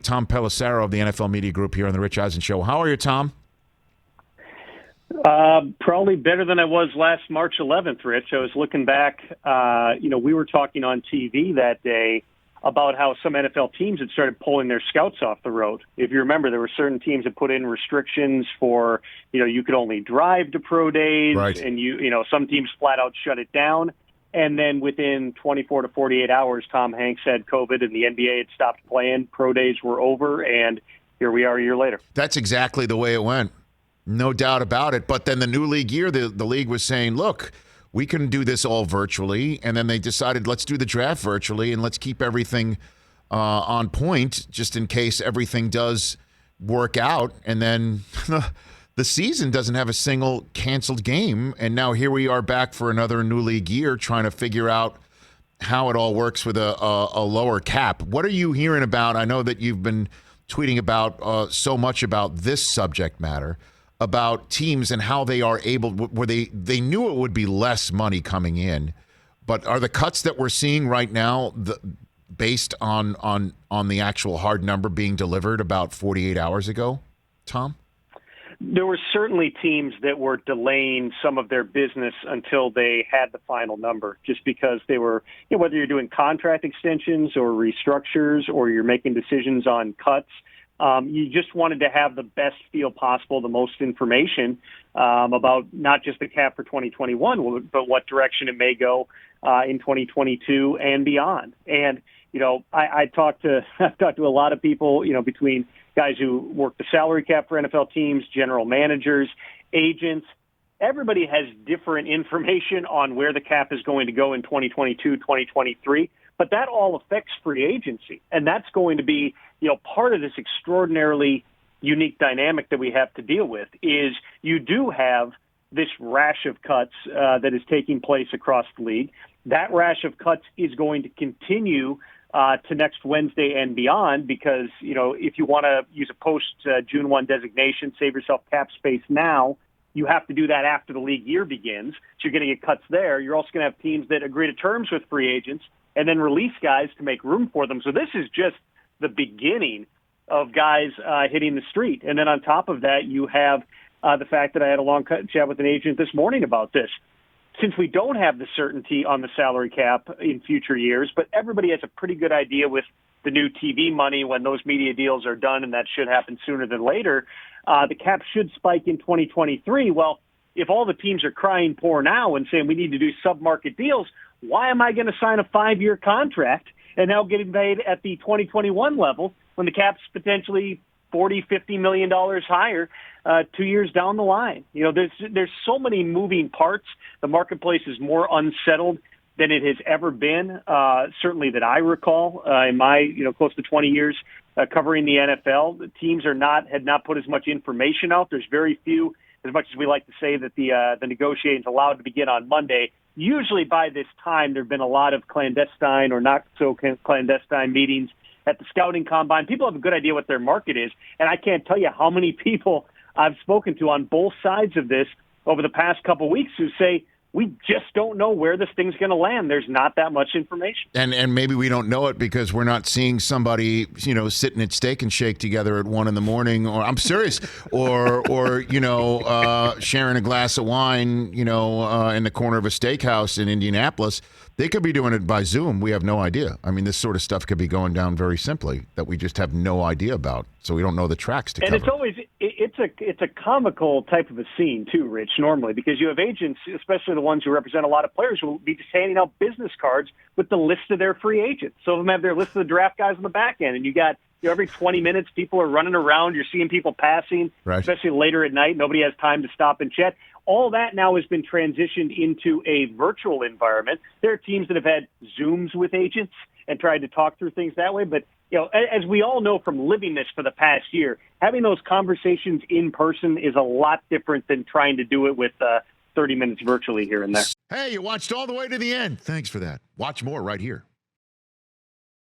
Tom Pelissero of the NFL Media Group here on the Rich Eisen Show. How are you, Tom? Probably better than I was last March 11th, Rich. I was looking back. We were talking on TV that day about how some NFL teams had started pulling their scouts off the road. If you remember, there were certain teams that put in restrictions for, you could only drive to pro days, right. And some teams flat out shut it down. And then within 24 to 48 hours, Tom Hanks had COVID and the NBA had stopped playing. Pro days were over, and here we are a year later. That's exactly the way it went. No doubt about it. But then the new league year, the league was saying, look, we can do this all virtually. And then they decided, let's do the draft virtually and let's keep everything on point just in case everything does work out. And then the season doesn't have a single canceled game. And now here we are back for another new league year trying to figure out how it all works with a lower cap. What are you hearing about? I know that you've been tweeting about so much about this subject matter, about teams and how they are able, where they knew it would be less money coming in, but are the cuts that we're seeing right now based on the actual hard number being delivered about 48 hours ago, Tom? There were certainly teams that were delaying some of their business until they had the final number, just because they were, whether you're doing contract extensions or restructures or you're making decisions on cuts, you just wanted to have the best feel possible, the most information about not just the cap for 2021, but what direction it may go in 2022 and beyond. And, I've talked to a lot of people, between guys who work the salary cap for NFL teams, general managers, agents. Everybody has different information on where the cap is going to go in 2022, 2023. But that all affects free agency. And that's going to be, part of this extraordinarily unique dynamic that we have to deal with is you do have this rash of cuts that is taking place across the league. That rash of cuts is going to continue to next Wednesday and beyond because, if you want to use a post-June 1 designation, save yourself cap space now, you have to do that after the league year begins. So you're going to get cuts there. You're also going to have teams that agree to terms with free agents and then release guys to make room for them. So this is just the beginning of guys hitting the street. And then on top of that, you have the fact that I had a long chat with an agent this morning about this. Since we don't have the certainty on the salary cap in future years, but everybody has a pretty good idea with the new TV money when those media deals are done, and that should happen sooner than later, the cap should spike in 2023. Well, if all the teams are crying poor now and saying we need to do sub-market deals, why am I going to sign a 5-year contract and now getting paid at the 2021 level when the cap's potentially $40, $50 million higher 2 years down the line? There's so many moving parts. The marketplace is more unsettled than it has ever been, certainly that I recall in my close to 20 years covering the NFL. The teams had not put as much information out. There's very few, as much as we like to say that the negotiations allowed to begin on Monday. Usually by this time, there have been a lot of clandestine or not so clandestine meetings at the scouting combine. People have a good idea what their market is, and I can't tell you how many people I've spoken to on both sides of this over the past couple of weeks who say, we just don't know where this thing's going to land. There's not that much information. And maybe we don't know it because we're not seeing somebody, sitting at Steak and Shake together at 1 a.m, or I'm serious, or sharing a glass of wine, in the corner of a steakhouse in Indianapolis. They could be doing it by Zoom. We have no idea. I mean, this sort of stuff could be going down very simply that we just have no idea about. So we don't know the tracks to cover. And it's always it's a comical type of a scene too, Rich, normally, because you have agents, especially the ones who represent a lot of players, who will be just handing out business cards with the list of their free agents. Some of them have their list of the draft guys on the back end, and you got every 20 minutes people are running around. You're seeing people passing, right, especially later at night. Nobody has time to stop and chat. All that now has been transitioned into a virtual environment. There are teams that have had Zooms with agents and tried to talk through things that way. But, as we all know from living this for the past year, having those conversations in person is a lot different than trying to do it with 30 minutes virtually here and there. Hey, you watched all the way to the end. Thanks for that. Watch more right here.